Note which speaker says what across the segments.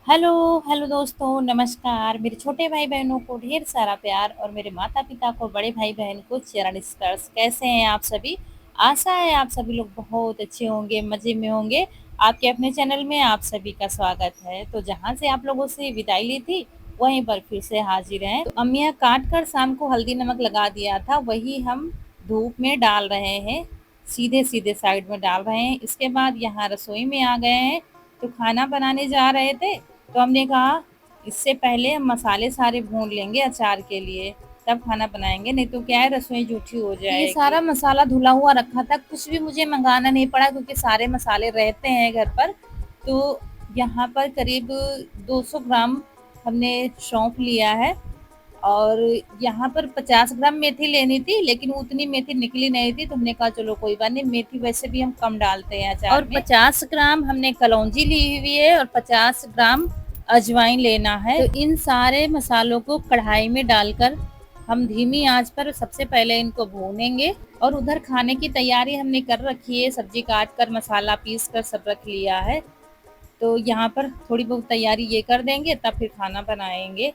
Speaker 1: Hello hello दोस्तों, नमस्कार। मेरे छोटे भाई बहनों को ढेर सारा प्यार और मेरे माता पिता को, बड़े भाई बहन को चरण स्पर्श। कैसे हैं आप सभी? आशा है आप सभी लोग बहुत अच्छे होंगे, मज़े में होंगे। आपके अपने चैनल में आप सभी का स्वागत है। तो जहाँ से आप लोगों से विदाई ली थी, वहीं पर फिर से हाजिर हैं। तो अम्मियाँ काट कर शाम को हल्दी नमक लगा दिया था, वही हम धूप में डाल रहे हैं। सीधे सीधे साइड में डाल रहे हैं। इसके बाद यहाँ रसोई में आ गए हैं। तो खाना बनाने जा रहे थे, तो हमने कहा इससे पहले हम मसाले सारे भून लेंगे अचार के लिए, तब खाना बनाएंगे, नहीं तो क्या है रसोई जूठी हो जाएगी। ये सारा मसाला धुला हुआ रखा था, कुछ भी मुझे मंगाना नहीं पड़ा क्योंकि सारे मसाले रहते हैं घर पर। तो यहाँ पर करीब 200 ग्राम हमने सौंफ लिया है, और यहाँ पर 50 ग्राम मेथी लेनी थी, लेकिन उतनी मेथी निकली नहीं थी, तो हमने कहा चलो कोई बात नहीं, मेथी वैसे भी हम कम डालते हैं अचार और में। 50 ग्राम हमने कलौंजी ली हुई है और 50 ग्राम अजवाइन लेना है। तो इन सारे मसालों को कढ़ाई में डालकर हम धीमी आंच पर सबसे पहले इनको भूनेंगे। और उधर खाने की तैयारी हमने कर रखी है, सब्जी काट कर मसाला पीस कर सब रख लिया है। तो यहाँ पर थोड़ी बहुत तैयारी ये कर देंगे, तब फिर खाना बनाएंगे।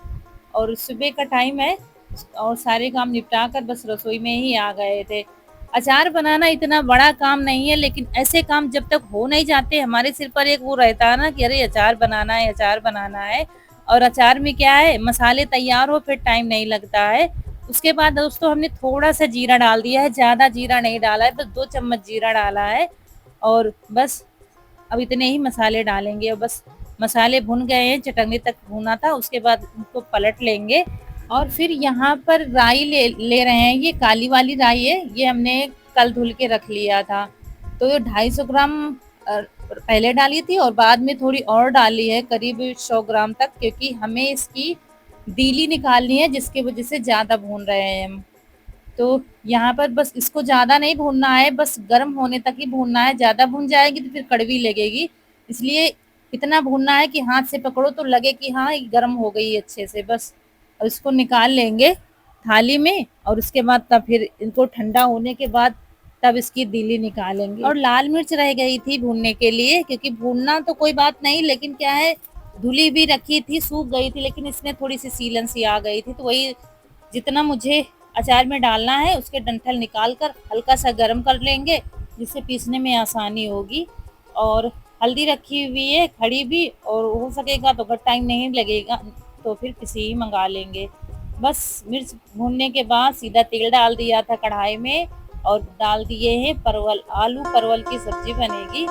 Speaker 1: और सुबह का टाइम है और सारे काम निपटा कर बस रसोई में ही आ गए थे। अचार बनाना इतना बड़ा काम नहीं है, लेकिन ऐसे काम जब तक हो नहीं जाते, हमारे सिर पर एक वो रहता है ना कि अरे अचार बनाना है, अचार बनाना है। और अचार में क्या है, मसाले तैयार हो फिर टाइम नहीं लगता है। उसके बाद दोस्तों हमने थोड़ा सा जीरा डाल दिया है, ज़्यादा जीरा नहीं डाला है, बस 2 चम्मच जीरा डाला है। और बस अब इतने ही मसाले डालेंगे और बस मसाले भुन गए हैं, चटकने तक भुना था, उसके बाद उनको पलट लेंगे। और फिर यहाँ पर राई ले रहे हैं, ये काली वाली राई है, ये हमने कल धुल के रख लिया था। तो ये 250 ग्राम पहले डाली थी और बाद में थोड़ी और डाली है, करीब 100 ग्राम तक, क्योंकि हमें इसकी दीली निकालनी है, जिसकी वजह से ज़्यादा भून रहे हैं हम। तो यहाँ पर बस इसको ज़्यादा नहीं भूनना है, बस गर्म होने तक ही भूनना है। ज़्यादा भून जाएगी तो फिर कड़वी लगेगी, इसलिए इतना भूनना है कि हाथ से पकड़ो तो लगे कि हाँ ये गर्म हो गई है अच्छे से, बस। और इसको निकाल लेंगे थाली में, और उसके बाद तब फिर इनको ठंडा होने के बाद तब इसकी दीली निकालेंगे। और लाल मिर्च रह गई थी भूनने के लिए, क्योंकि भूनना तो कोई बात नहीं, लेकिन क्या है धुली भी रखी थी, सूख गई थी, लेकिन इसमें थोड़ी सी सीलन सी आ गई थी, तो वही जितना मुझे अचार में डालना है उसके डंठल निकाल कर हल्का सा गर्म कर लेंगे, जिससे पीसने में आसानी होगी। और हल्दी रखी हुई है खड़ी भी, और हो सकेगा तो अगर टाइम नहीं लगेगा तो फिर किसी ही मंगा लेंगे। बस मिर्च भूनने के बाद सीधा तेल डाल दिया था कढ़ाई में, और डाल दिए हैं परवल, आलू परवल की सब्जी बनेगी।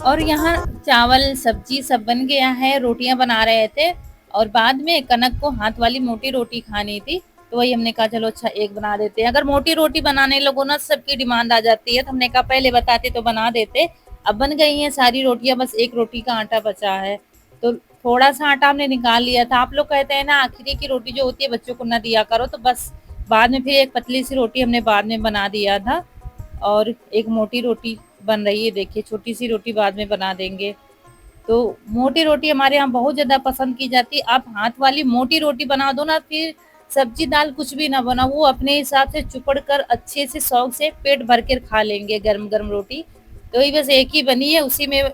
Speaker 1: और यहाँ चावल सब्जी सब बन गया है, रोटियां बना रहे थे। और बाद में कनक को हाथ वाली मोटी रोटी खानी थी, तो वही हमने कहा चलो अच्छा एक बना देते हैं। अगर मोटी रोटी बनाने लगो ना, सबकी डिमांड आ जाती है, तो हमने कहा पहले बताते तो बना देते। अब बन गई हैं सारी रोटियां, बस एक रोटी का आटा बचा है। तो थोड़ा सा आटा हमने निकाल लिया था। आप लोग कहते हैं ना आखिरी की रोटी जो होती है बच्चों को ना दिया करो, तो बस बाद में फिर एक पतली सी रोटी हमने बाद में बना दिया था। और एक मोटी रोटी बन रही है, देखिए छोटी सी रोटी बाद में बना देंगे। तो मोटी रोटी हमारे यहाँ बहुत ज़्यादा पसंद की जाती है। आप हाथ वाली मोटी रोटी बना दो ना, फिर सब्जी दाल कुछ भी ना बना, वो अपने हिसाब से चुपड़ कर अच्छे से शौक से पेट भर कर खा लेंगे गर्म गर्म रोटी। तो ये बस एक ही बनी है, उसी में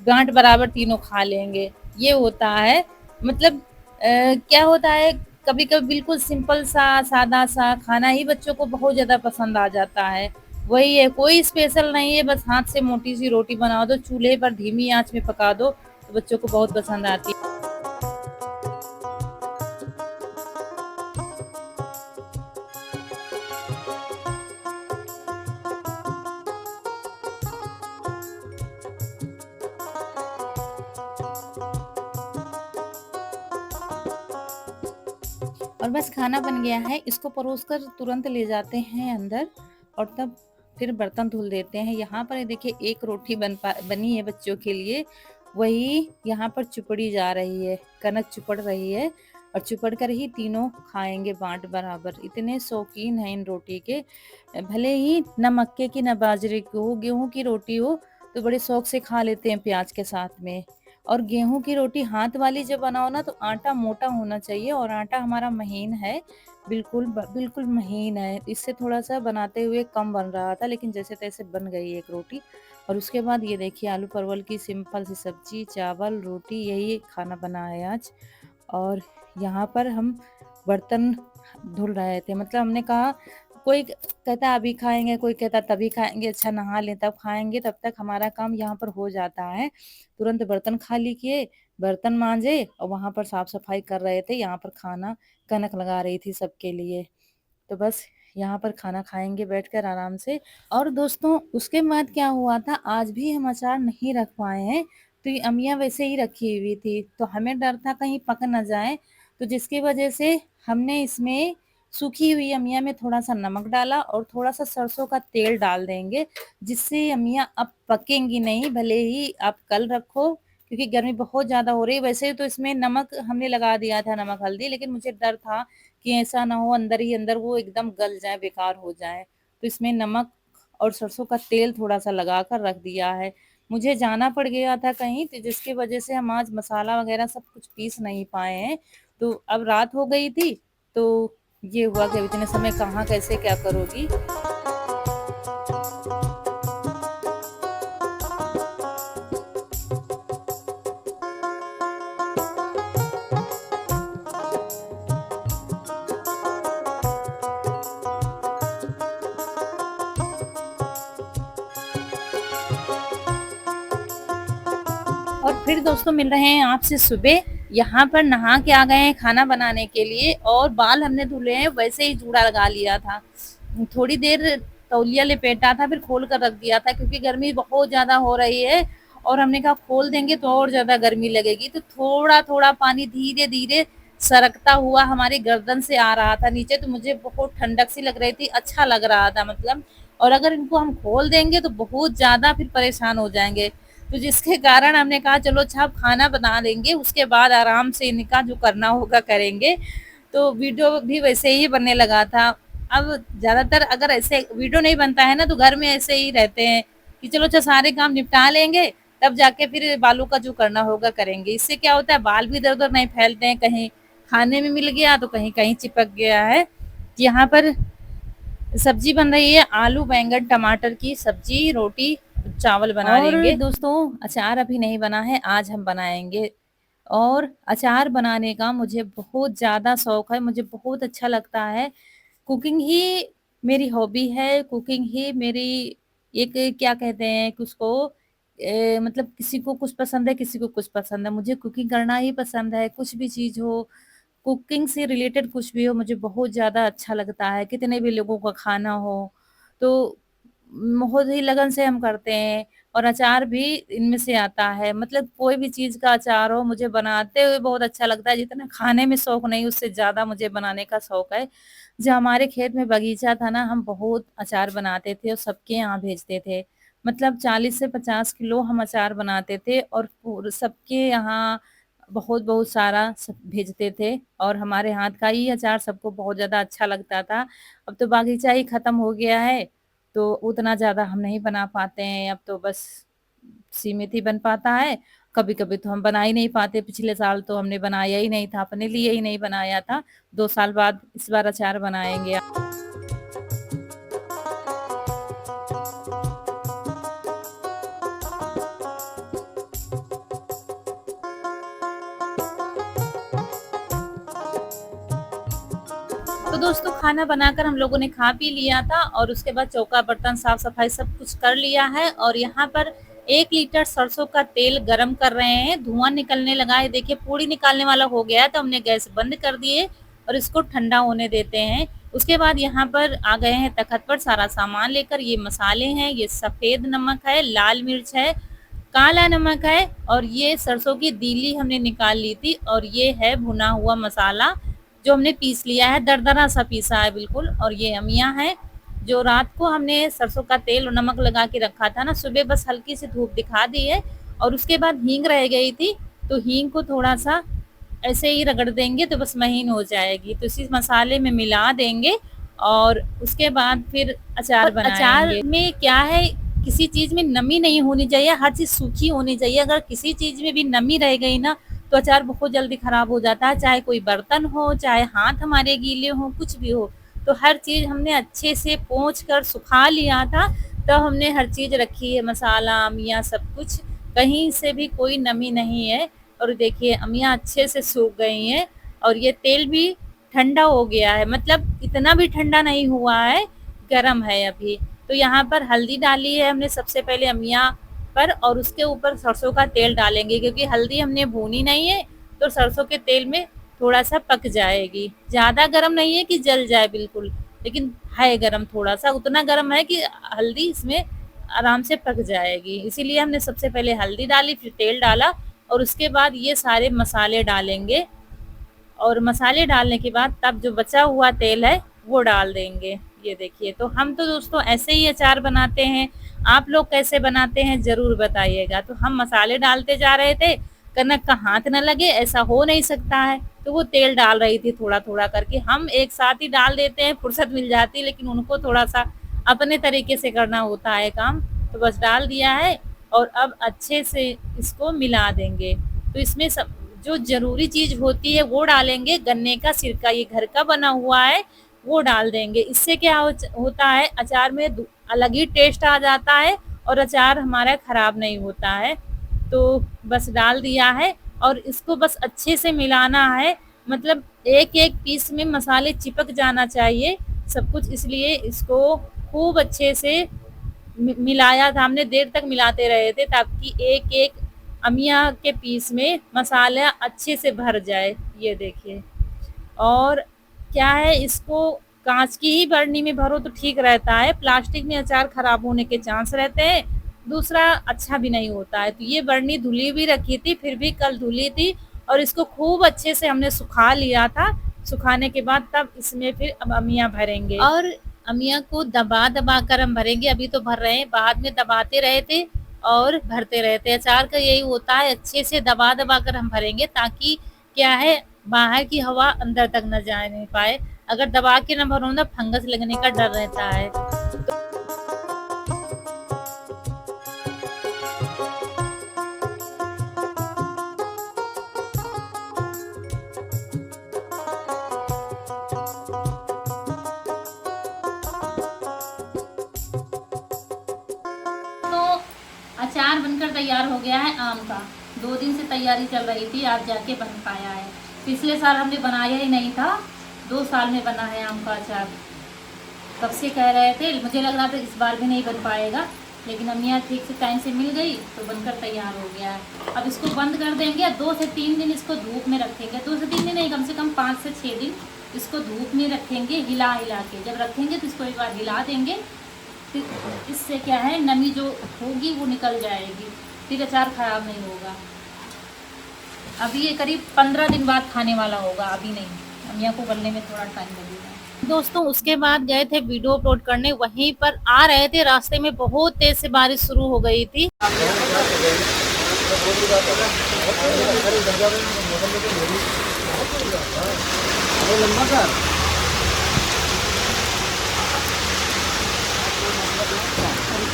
Speaker 1: गांठ बराबर तीनों खा लेंगे। ये होता है, मतलब क्या होता है, कभी कभी बिल्कुल सिंपल सा सादा सा खाना ही बच्चों को बहुत ज़्यादा पसंद आ जाता है। वही है, कोई स्पेशल नहीं है, बस हाथ से मोटी सी रोटी बना दो, चूल्हे पर धीमी आंच में पका दो, तो बच्चों को बहुत पसंद आती है। और बस खाना बन गया है, इसको परोसकर तुरंत ले जाते हैं अंदर, और तब फिर बर्तन धुल देते हैं। यहाँ पर ये देखिए एक रोटी बनी है बच्चों के लिए, वही यहाँ पर चुपड़ी जा रही है, कनक चुपड़ रही है। और चिपड़ कर ही तीनों खाएंगे बाँट बराबर। इतने शौकीन हैं इन रोटी के, भले ही ना मक्के की ना बाजरे की हो, गेहूँ की रोटी हो तो बड़े शौक से खा लेते हैं प्याज़ के साथ में। और गेहूँ की रोटी हाथ वाली जब बनाओ ना तो आटा मोटा होना चाहिए, और आटा हमारा महीन है, बिल्कुल महीन है। इससे थोड़ा-सा बनाते हुए कम बन रहा था, लेकिन जैसे-तैसे बन गई एक रोटी। और उसके बाद ये देखिए आलू परवल की सिंपल सी सब्ज़ी, चावल, रोटी, यही खाना बना है आज। और यहाँ पर हम बर्तन धुल रहे थे, मतलब हमने कहा, कोई कहता है अभी खाएँगे, कोई कहता है तभी खाएँगे, अच्छा नहा लें तब खाएँगे, तब तक हमारा काम यहाँ पर हो जाता है। तुरंत बर्तन खाली किए, बर्तन माँजे और वहाँ पर साफ-सफाई कर रहे थे, यहाँ पर खाना कनक लगा रही थी सबके लिए। तो बस यहाँ पर खाना खाएँगे बैठकर आराम से। और दोस्तों उसके बाद क्या हुआ था, आज भी हम अचार नहीं रख पाए हैं, तो ये अमिया वैसे ही रखी हुई थी, तो हमें डर था कहीं पक ना जाए, तो जिसकी वजह से हमने इसमें सूखी हुई अमिया में थोड़ा-सा नमक डाला और थोड़ा-सा सरसों का तेल डाल देंगे, जिससे अमिया अब पकेंगी नहीं, भले ही आप कल रखो, क्योंकि गर्मी बहुत ज़्यादा हो रही है। वैसे तो इसमें नमक हमने लगा दिया था, नमक हल्दी, लेकिन मुझे डर था कि ऐसा ना हो अंदर ही अंदर वो एकदम गल जाए, बेकार हो जाए। तो इसमें नमक और सरसों का तेल थोड़ा-सा लगाकर रख दिया है। मुझे जाना पड़ गया था कहीं, तो जिसकी वजह से हम आज मसाला वगैरह सब कुछ पीस नहीं पाए हैं। तो अब रात हो गई थी, तो ये हुआ कि अब इतने समय कहाँ कैसे क्या करोगी? और फिर दोस्तों मिल रहे हैं आपसे सुबह। यहाँ पर नहा के आ गए हैं खाना बनाने के लिए, और बाल हमने धुले हैं, वैसे ही जूड़ा लगा लिया था। थोड़ी देर तौलिया लपेटा था, फिर खोल कर रख दिया था, क्योंकि गर्मी बहुत ज़्यादा हो रही है, और हमने कहा खोल देंगे तो और ज़्यादा गर्मी लगेगी। तो थोड़ा-थोड़ा पानी धीरे-धीरे सरकता हुआ हमारी गर्दन से आ रहा था नीचे, तो मुझे बहुत ठंडक सी लग रही थी, अच्छा लग रहा था मतलब। और अगर इनको हम खोल देंगे तो बहुत ज़्यादा फिर परेशान हो जाएँगे। तो जिसके कारण हमने कहा चलो अच्छा अब खाना बना लेंगे, उसके बाद आराम से इनका जो करना होगा करेंगे। तो वीडियो भी वैसे ही बनने लगा था। अब ज़्यादातर अगर ऐसे वीडियो नहीं बनता है ना, तो घर में ऐसे ही रहते हैं कि चलो अच्छा सारे काम निपटा लेंगे, तब जाके फिर बालों का जो करना होगा करेंगे। इससे क्या होता है, बाल भी इधर-उधर नहीं फैलते हैं, कहीं खाने में मिल गया तो कहीं-कहीं चिपक गया है। यहाँ पर सब्जी बन रही है आलू बैंगन टमाटर की सब्जी, रोटी, चावल बना लेंगे। और दोस्तों अचार अभी नहीं बना है, आज हम बनाएँगे। और अचार बनाने का मुझे बहुत ज़्यादा शौक है, मुझे बहुत अच्छा लगता है। कुकिंग ही मेरी हॉबी है, कुकिंग ही मेरी एक, क्या कहते हैं कि उसको, मतलब किसी को कुछ पसंद है, किसी को कुछ पसंद है। मुझे कुकिंग करना ही पसंद है, कुछ भी चीज़ हो, कुकिंग से रिलेटेड कुछ भी हो, मुझे बहुत ज़्यादा अच्छा लगता है, कितने भी लोगों का खाना हो, तो बहुत ही लगन से हम करते हैं। और अचार भी इनमें से आता है, मतलब कोई भी चीज़ का अचार हो, मुझे बनाते हुए बहुत अच्छा लगता है, जितना खाने में शौक नहीं, उससे ज़्यादा मुझे बनाने का शौक है। जब हमारे खेत में बगीचा था ना, हम बहुत अचार बनाते थे और सबके यहाँ भेजते थे। मतलब 40 से 50 किलो हम अचार बनाते थे, और सबके यहाँ बहुत-बहुत सारा सब भेजते थे, और हमारे हाथ का ही अचार सबको बहुत ज़्यादा अच्छा लगता था। अब तो बागीचा ही खत्म हो गया है, तो उतना ज़्यादा हम नहीं बना पाते हैं, अब तो बस सीमित ही बन पाता है। कभी-कभी तो हम बना ही नहीं पाते, पिछले साल तो हमने बनाया ही नहीं था, अपने लिए ही नहीं बनाया था। 2 साल बाद इस बार अचार बनाएँगे। तो दोस्तों खाना बनाकर हम लोगों ने खा पी लिया था, और उसके बाद चौका बर्तन साफ सफाई सब कुछ कर लिया है, और यहाँ पर 1 लीटर सरसों का तेल गरम कर रहे हैं, धुआं निकलने लगा है, देखिए पूड़ी निकालने वाला हो गया है, तो हमने गैस बंद कर दिए और इसको ठंडा होने देते हैं। उसके बाद यहाँ पर आ गए हैं तखत पर सारा सामान लेकर। ये मसाले हैं, ये सफ़ेद नमक है, लाल मिर्च है, काला नमक है, और ये सरसों की दीली हमने निकाल ली थी, और ये है भुना हुआ मसाला जो हमने पीस लिया है, दरदरा सा पीसा है बिल्कुल। और ये अमिया है, जो रात को हमने सरसों का तेल और नमक लगा के रखा था ना, सुबह बस हल्की सी धूप दिखा दी है, और उसके बाद हींग रह गई थी, तो हींग को थोड़ा सा ऐसे ही रगड़ देंगे तो बस महीन हो जाएगी। तो इसी मसाले में मिला देंगे और उसके बाद फिर अचार बनाएंगे। अचार में क्या है, किसी चीज़ में नमी नहीं होनी चाहिए, हर चीज़ सूखी होनी चाहिए। अगर किसी चीज़ में भी नमी रह गई ना तो अचार बहुत जल्दी खराब हो जाता है, चाहे कोई बर्तन हो, चाहे हाथ हमारे गीले हों, कुछ भी हो। तो हर चीज़ हमने अच्छे से पोंछ कर सुखा लिया था, तो हमने हर चीज़ रखी है, मसाला अमिया सब कुछ, कहीं से भी कोई नमी नहीं है। और देखिए अमिया अच्छे से सूख गई हैं और ये तेल भी ठंडा हो गया है, मतलब इतना भी ठंडा नहीं हुआ है, गर्म है अभी। तो यहाँ पर हल्दी डाली है हमने सबसे पहले अमिया पर, और उसके ऊपर सरसों का तेल डालेंगे क्योंकि हल्दी हमने भूनी नहीं है, तो सरसों के तेल में थोड़ा सा पक जाएगी। ज़्यादा गर्म नहीं है कि जल जाए बिल्कुल, लेकिन है गर्म, थोड़ा सा उतना गर्म है कि हल्दी इसमें आराम से पक जाएगी। इसीलिए हमने सबसे पहले हल्दी डाली, फिर तेल डाला और उसके बाद ये सारे मसाले डालेंगे। और मसाले डालने के बाद तब जो बचा हुआ तेल है वो डाल देंगे। ये देखिए, तो हम तो दोस्तों ऐसे ही अचार बनाते हैं, आप लोग कैसे बनाते हैं ज़रूर बताइएगा। तो हम मसाले डालते जा रहे थे, कनक का हाथ न लगे ऐसा हो नहीं सकता है, तो वो तेल डाल रही थी थोड़ा थोड़ा करके। हम एक साथ ही डाल देते हैं, फुर्सत मिल जाती है, लेकिन उनको थोड़ा सा अपने तरीके से करना होता है काम। तो बस डाल दिया है और अब अच्छे से इसको मिला देंगे। तो इसमें सब जो ज़रूरी चीज़ होती है वो डालेंगे, गन्ने का सिरका ये घर का बना हुआ है वो डाल देंगे। इससे क्या होता है, अचार में अलग ही टेस्ट आ जाता है और अचार हमारा ख़राब नहीं होता है। तो बस डाल दिया है और इसको बस अच्छे से मिलाना है, मतलब एक एक पीस में मसाले चिपक जाना चाहिए सब कुछ, इसलिए इसको खूब अच्छे से मिलाया था हमने, देर तक मिलाते रहे थे ताकि एक एक अमिया के पीस में मसाला अच्छे से भर जाए। ये देखिए, और क्या है, इसको कांच की ही बरनी में भरो तो ठीक रहता है, प्लास्टिक में अचार खराब होने के चांस रहते हैं, दूसरा अच्छा भी नहीं होता है। तो ये बरनी धुली भी रखी थी, फिर भी कल धुली थी और इसको खूब अच्छे से हमने सुखा लिया था। सुखाने के बाद तब इसमें फिर अब अमिया भरेंगे और अमिया को दबा दबा कर हम भरेंगे। अभी तो भर रहे हैं, बाद में दबाते रहे थे और भरते रहते हैं। अचार का यही होता है, अच्छे से दबा दबा कर हम भरेंगे ताकि क्या है, बाहर की हवा अंदर तक न जाने पाए। अगर दबा के न भरो ना फंगस लगने का डर रहता है। तो अचार बनकर तैयार हो गया है आम का। 2 दिन से तैयारी चल रही थी, आज जाके बन पाया है। पिछले साल हमने बनाया ही नहीं था, 2 साल में बना है आम का अचार। कब से कह रहे थे, मुझे लग रहा था इस बार भी नहीं बन पाएगा, लेकिन अमिया ठीक से टाइम से मिल गई तो बनकर तैयार हो गया है। अब इसको बंद कर देंगे, 2 से 3 दिन इसको धूप में रखेंगे। 2 से 3 दिन नहीं, कम से कम 5 से 6 दिन इसको धूप में रखेंगे, हिला हिला के। जब रखेंगे तो इसको एक बार हिला देंगे, फिर इससे क्या है, नमी जो होगी वो निकल जाएगी, फिर अचार ख़राब नहीं होगा। अभी ये करीब 15 दिन बाद खाने वाला होगा, अभी नहीं। अमिया को गलने में थोड़ा टाइम लगेगा। दोस्तों उसके बाद गए थे वीडियो अपलोड करने, वहीं पर आ रहे थे, रास्ते में बहुत तेज से बारिश शुरू हो गई थी।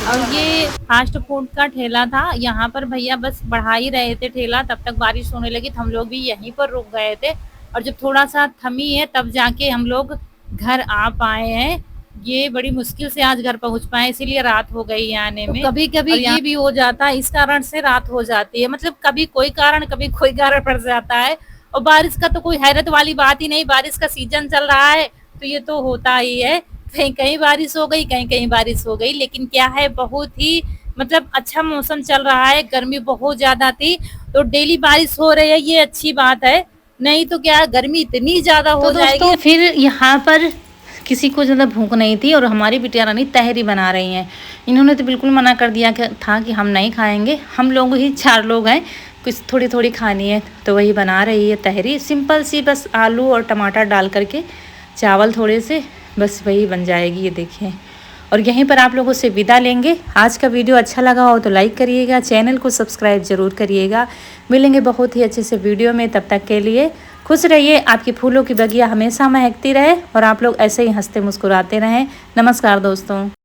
Speaker 1: और ये फास्ट फूड का ठेला था, यहाँ पर भैया बस बढ़ा ही रहे थे ठेला, तब तक बारिश होने लगी तो हम लोग भी यहीं पर रुक गए थे। और जब थोड़ा सा थमी है तब जाके हम लोग घर आ पाए हैं। ये बड़ी मुश्किल से आज घर पहुंच पाए, इसीलिए रात हो गई आने में। कभी कभी ये भी हो जाता है, इस कारण से रात हो जाती है, मतलब कभी कोई कारण पड़ जाता है। और बारिश का तो कोई हैरत वाली बात ही नहीं, बारिश का सीजन चल रहा है तो ये तो होता ही है। कहीं कहीं बारिश हो गई, कहीं कहीं बारिश हो गई, लेकिन क्या है, बहुत ही मतलब अच्छा मौसम चल रहा है। गर्मी बहुत ज्यादा थी तो डेली बारिश हो रही है, ये अच्छी बात है, नहीं तो क्या गर्मी इतनी ज्यादा हो जाएगी। फिर यहाँ पर किसी को ज़्यादा भूख नहीं थी और हमारी बिटिया रानी तहरी बना रही हैं। इन्होंने तो बिल्कुल मना कर दिया था कि हम नहीं खाएंगे, हम लोग ही 4 लोग हैं, कुछ थोड़ी थोड़ी खानी है, तो वही बना रही है तहरी, सिंपल सी, बस आलू और टमाटर डाल करके, चावल थोड़े से, बस वही बन जाएगी। ये देखिए, और यहीं पर आप लोगों से विदा लेंगे। आज का वीडियो अच्छा लगा हो तो लाइक करिएगा, चैनल को सब्सक्राइब ज़रूर करिएगा। मिलेंगे बहुत ही अच्छे से वीडियो में, तब तक के लिए खुश रहिए। आपकी फूलों की बगिया हमेशा महकती रहे और आप लोग ऐसे ही हंसते मुस्कुराते रहें। नमस्कार दोस्तों।